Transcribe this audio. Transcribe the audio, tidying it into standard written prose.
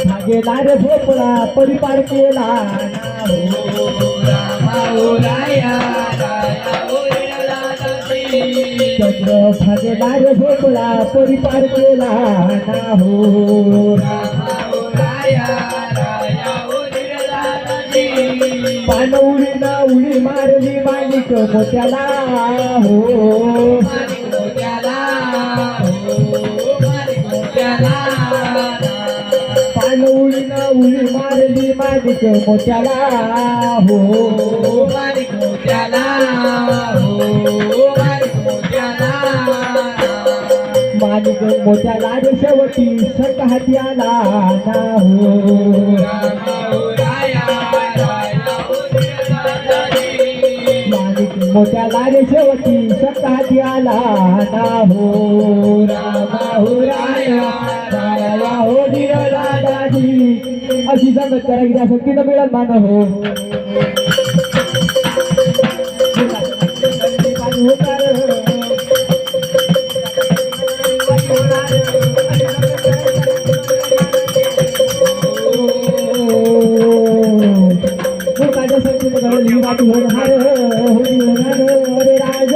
भागेदार भोपळा परिपार केला ना हो रामा ओ राया राया ओ चंद्र भागेदार भोपळा परिपार केला ना हो रामा ओ राया राया ओ पानउडी ना उडी मारली माणिक मोत्याला हो माणिक मोत्याला हो माणिक मोत्याला पानउडी ना उडी मारली माणिक मोत्याला हो माणिक मोत्याला हो माणिक मोत्याला माणिक मोत्याला रे शेवटी सट हाती आला ना हो रामा ओ राया राया ओ माणिक मोत्याला रे शेवटी सट हाती आला ना हो रामा ओ राया राया हो दिला दादी अशी संगत करायची असं तिथं मिळत मान हो राज